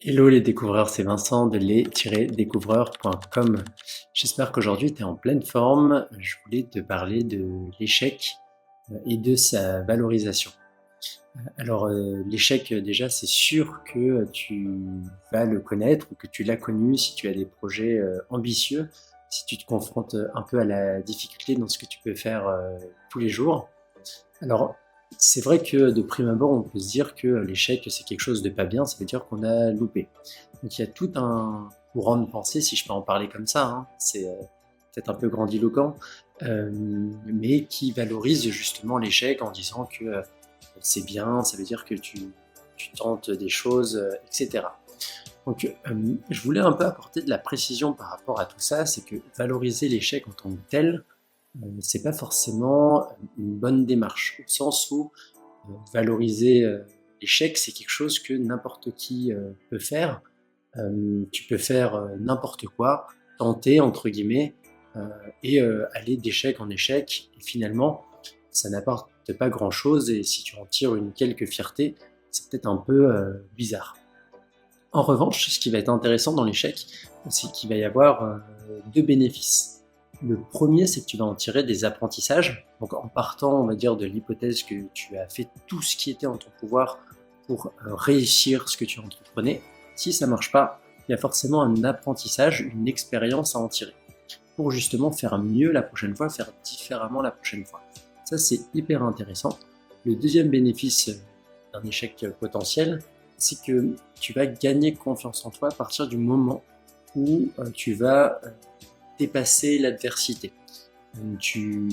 Hello les découvreurs, c'est Vincent de les-découvreurs.com. J'espère qu'aujourd'hui tu es en pleine forme. Je voulais te parler de l'échec et de sa valorisation. L'échec déjà c'est sûr que tu vas le connaître ou que tu l'as connu si tu as des projets ambitieux, si tu te confrontes un peu à la difficulté dans ce que tu peux faire tous les jours. Alors, c'est vrai que de prime abord, on peut se dire que l'échec, c'est quelque chose de pas bien, ça veut dire qu'on a loupé. Donc il y a tout un courant de pensée, si je peux en parler comme ça, hein, c'est peut-être un peu grandiloquent, mais qui valorise justement l'échec en disant que c'est bien, ça veut dire que tu tentes des choses, etc. Donc je voulais un peu apporter de la précision par rapport à tout ça, c'est que valoriser l'échec en tant que tel, c'est pas forcément une bonne démarche, au sens où valoriser l'échec, c'est quelque chose que n'importe qui peut faire. Tu peux faire n'importe quoi, tenter entre guillemets, et aller d'échec en échec, et finalement, ça n'apporte pas grand-chose, et si tu en tires une quelque fierté, c'est peut-être un peu bizarre. En revanche, ce qui va être intéressant dans l'échec, c'est qu'il va y avoir deux bénéfices. Le premier, c'est que tu vas en tirer des apprentissages. Donc en partant, on va dire, de l'hypothèse que tu as fait tout ce qui était en ton pouvoir pour réussir ce que tu entreprenais, si ça ne marche pas, il y a forcément un apprentissage, une expérience à en tirer pour justement faire mieux la prochaine fois, faire différemment la prochaine fois. Ça, c'est hyper intéressant. Le deuxième bénéfice d'un échec potentiel, c'est que tu vas gagner confiance en toi à partir du moment où tu vas dépasser l'adversité. Tu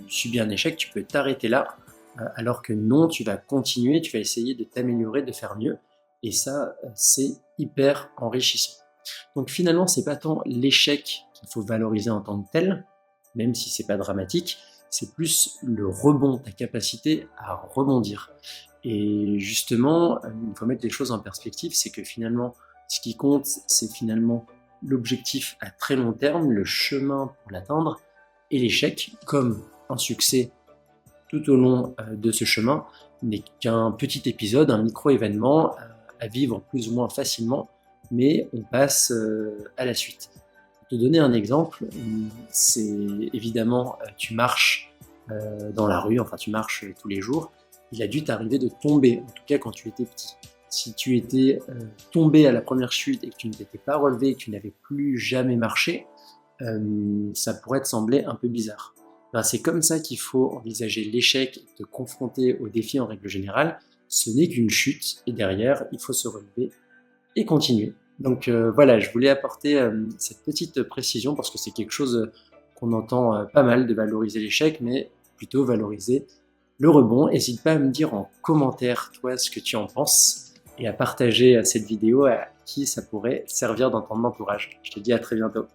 subis un échec, tu peux t'arrêter là, alors que non, tu vas continuer, tu vas essayer de t'améliorer, de faire mieux, et ça, c'est hyper enrichissant. Donc finalement, c'est pas tant l'échec qu'il faut valoriser en tant que tel, même si c'est pas dramatique, c'est plus le rebond, ta capacité à rebondir. Et justement, il faut mettre les choses en perspective, c'est que finalement, ce qui compte, c'est finalement l'objectif à très long terme, le chemin pour l'atteindre, et l'échec, comme un succès tout au long de ce chemin, n'est qu'un petit épisode, un micro-événement à vivre plus ou moins facilement, mais on passe à la suite. Pour te donner un exemple, c'est évidemment, tu marches dans la rue, enfin tu marches tous les jours, il a dû t'arriver de tomber, en tout cas quand tu étais petit. Si tu étais tombé à la première chute et que tu ne t'étais pas relevé et que tu n'avais plus jamais marché, ça pourrait te sembler un peu bizarre. Ben, c'est comme ça qu'il faut envisager l'échec et te confronter aux défis en règle générale. Ce n'est qu'une chute et derrière, il faut se relever et continuer. Donc voilà, je voulais apporter cette petite précision parce que c'est quelque chose qu'on entend pas mal de valoriser l'échec, mais plutôt valoriser le rebond. N'hésite pas à me dire en commentaire, toi, ce que tu en penses et à partager cette vidéo à qui ça pourrait servir dans ton entourage. Je te dis à très bientôt.